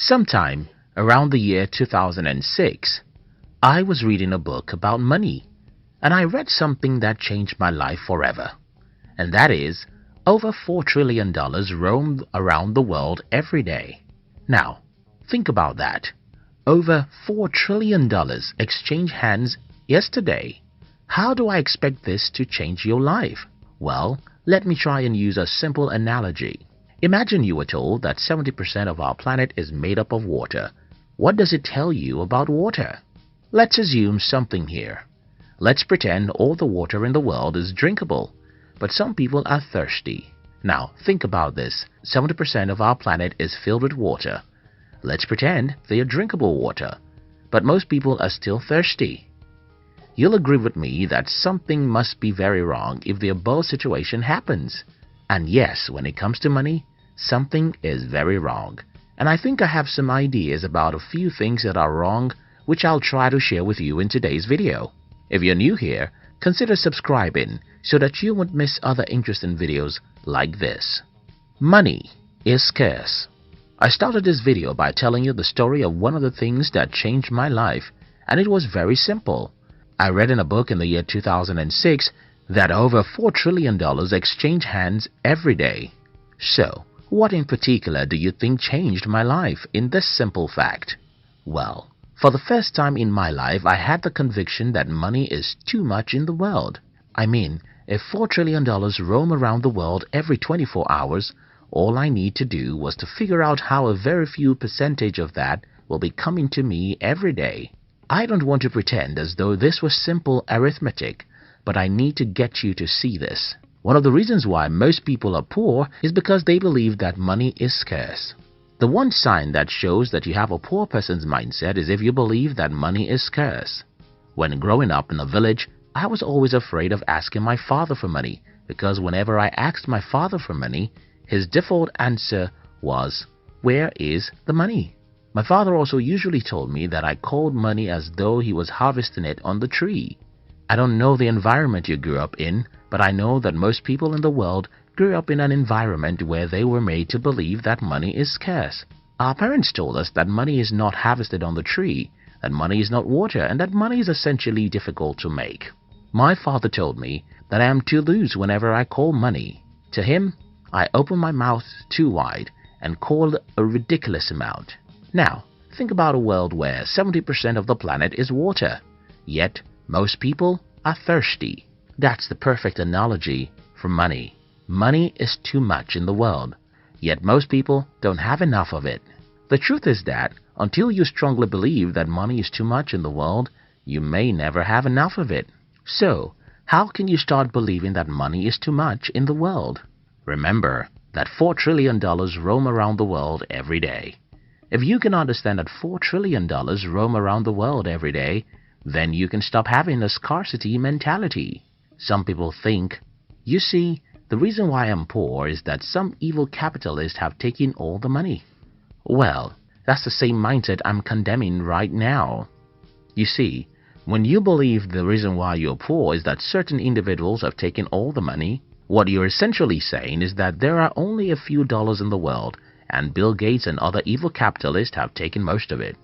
Sometime around the year 2006, I was reading a book about money, and I read something that changed my life forever. And that is, over $4 trillion roam around the world every day. Now, think about that. Over $4 trillion exchange hands yesterday. How do I expect this to change your life? Well, let me try and use a simple analogy. Imagine you were told that 70% of our planet is made up of water. What does it tell you about water? Let's assume something here. Let's pretend all the water in the world is drinkable, but some people are thirsty. Now, think about this. 70% of our planet is filled with water. Let's pretend they are drinkable water, but most people are still thirsty. You'll agree with me that something must be very wrong if the above situation happens. And yes, when it comes to money, something is very wrong. And I think I have some ideas about a few things that are wrong, which I'll try to share with you in today's video. If you're new here, consider subscribing so that you won't miss other interesting videos like this. Money is scarce. I started this video by telling you the story of one of the things that changed my life, and it was very simple. I read in a book in the year 2006 that over $4 trillion exchange hands every day. So, what in particular do you think changed my life in this simple fact? Well, for the first time in my life, I had the conviction that money is too much in the world. I mean, if $4 trillion roam around the world every 24 hours, all I need to do was to figure out how a very few percentage of that will be coming to me every day. I don't want to pretend as though this was simple arithmetic, but I need to get you to see this. One of the reasons why most people are poor is because they believe that money is scarce. The one sign that shows that you have a poor person's mindset is if you believe that money is scarce. When growing up in a village, I was always afraid of asking my father for money because whenever I asked my father for money, his default answer was, "Where is the money?" My father also usually told me that I called money as though he was harvesting it on the tree. I don't know the environment you grew up in, but I know that most people in the world grew up in an environment where they were made to believe that money is scarce. Our parents told us that money is not harvested on the tree, that money is not water, and that money is essentially difficult to make. My father told me that I am too loose whenever I call money. To him, I opened my mouth too wide and called a ridiculous amount. Now, think about a world where 70% of the planet is water, yet most people are thirsty. That's the perfect analogy for money. Money is too much in the world, yet most people don't have enough of it. The truth is that until you strongly believe that money is too much in the world, you may never have enough of it. So, how can you start believing that money is too much in the world? Remember that $4 trillion roam around the world every day. If you can understand that $4 trillion roam around the world every day, then you can stop having a scarcity mentality. Some people think, you see, the reason why I'm poor is that some evil capitalists have taken all the money. Well, that's the same mindset I'm condemning right now. You see, when you believe the reason why you're poor is that certain individuals have taken all the money, what you're essentially saying is that there are only a few dollars in the world, and Bill Gates and other evil capitalists have taken most of it.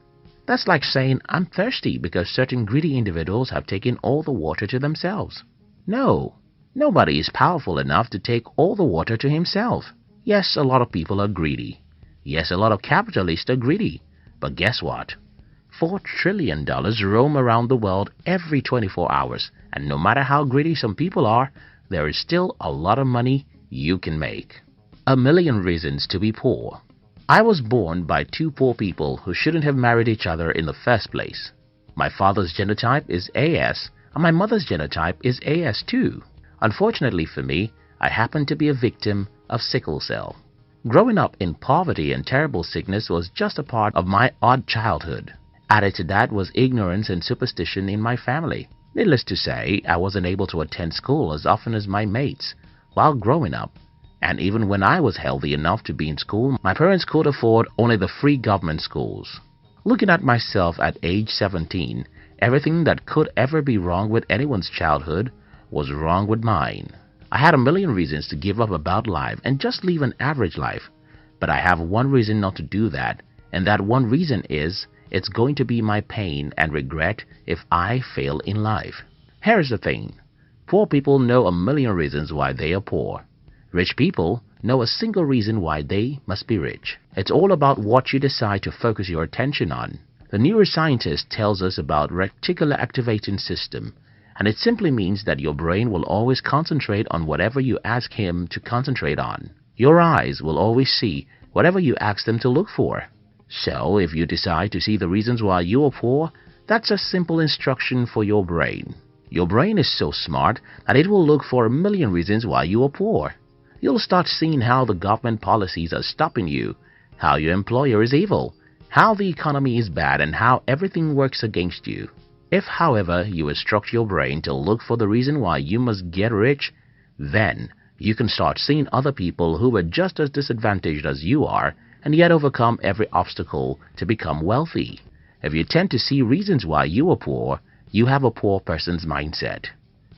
That's like saying I'm thirsty because certain greedy individuals have taken all the water to themselves. No, nobody is powerful enough to take all the water to himself. Yes, a lot of people are greedy. Yes, a lot of capitalists are greedy. But guess what? $4 trillion roam around the world every 24 hours, and no matter how greedy some people are, there is still a lot of money you can make. A million reasons to be poor. I was born by two poor people who shouldn't have married each other in the first place. My father's genotype is AS, and my mother's genotype is AS2. Unfortunately for me, I happen to be a victim of sickle cell. Growing up in poverty and terrible sickness was just a part of my odd childhood. Added to that was ignorance and superstition in my family. Needless to say, I wasn't able to attend school as often as my mates while growing up. And even when I was healthy enough to be in school, my parents could afford only the free government schools. Looking at myself at age 17, everything that could ever be wrong with anyone's childhood was wrong with mine. I had a million reasons to give up about life and just live an average life, but I have one reason not to do that, And that one reason is it's going to be my pain and regret if I fail in life. Here's the thing. Poor people know a million reasons why they are poor. Rich people know a single reason why they must be rich. It's all about what you decide to focus your attention on. The neuroscientist tells us about reticular activating system, and it simply means that your brain will always concentrate on whatever you ask him to concentrate on. Your eyes will always see whatever you ask them to look for. So, if you decide to see the reasons why you are poor, that's a simple instruction for your brain. Your brain is so smart that it will look for a million reasons why you are poor. You'll start seeing how the government policies are stopping you, how your employer is evil, how the economy is bad, and how everything works against you. If, however, you instruct your brain to look for the reason why you must get rich, then you can start seeing other people who were just as disadvantaged as you are and yet overcome every obstacle to become wealthy. If you tend to see reasons why you are poor, you have a poor person's mindset.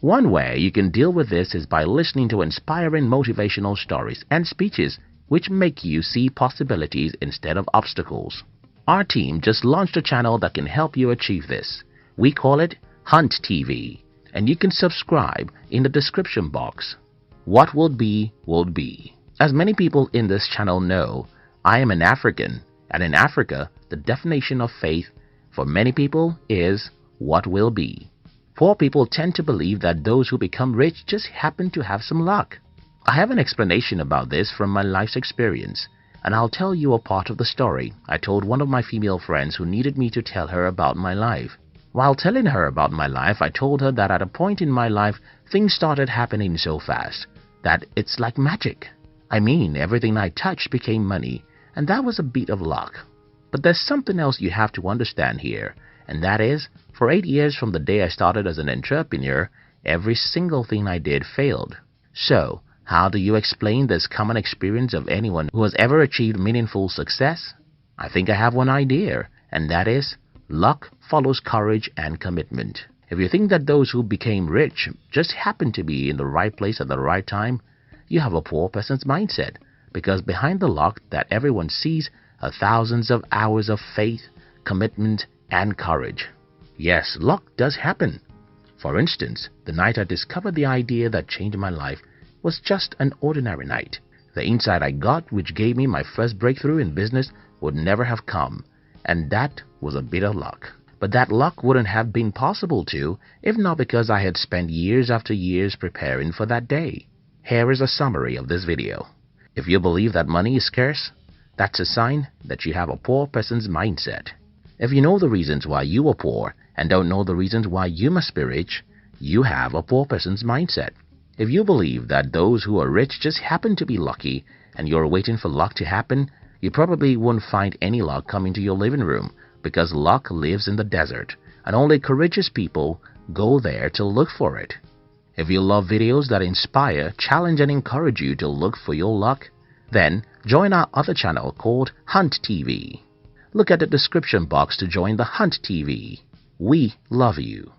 One way you can deal with this is by listening to inspiring motivational stories and speeches which make you see possibilities instead of obstacles. Our team just launched a channel that can help you achieve this. We call it Hunt TV, and you can subscribe in the description box. What will be, will be. As many people in this channel know, I am an African, and in Africa, the definition of faith for many people is what will be. Poor people tend to believe that those who become rich just happen to have some luck. I have an explanation about this from my life's experience, and I'll tell you a part of the story I told one of my female friends who needed me to tell her about my life. While telling her about my life, I told her that at a point in my life, things started happening so fast that it's like magic. I mean, everything I touched became money, and that was a bit of luck. But there's something else you have to understand here, and that is, for 8 years from the day I started as an entrepreneur, every single thing I did failed. So, how do you explain this common experience of anyone who has ever achieved meaningful success? I think I have one idea, and that is, luck follows courage and commitment. If you think that those who became rich just happened to be in the right place at the right time, you have a poor person's mindset, because behind the luck that everyone sees are thousands of hours of faith, commitment, and courage. Yes, luck does happen. For instance, the night I discovered the idea that changed my life was just an ordinary night. The insight I got, which gave me my first breakthrough in business, would never have come, and that was a bit of luck. But that luck wouldn't have been possible too, if not because I had spent years after years preparing for that day. Here is a summary of this video. If you believe that money is scarce, that's a sign that you have a poor person's mindset. If you know the reasons why you are poor and don't know the reasons why you must be rich, you have a poor person's mindset. If you believe that those who are rich just happen to be lucky and you're waiting for luck to happen, you probably won't find any luck coming to your living room, because luck lives in the desert and only courageous people go there to look for it. If you love videos that inspire, challenge, and encourage you to look for your luck, then join our other channel called Hunt TV. Look at the description box to join the Hunt TV. We love you.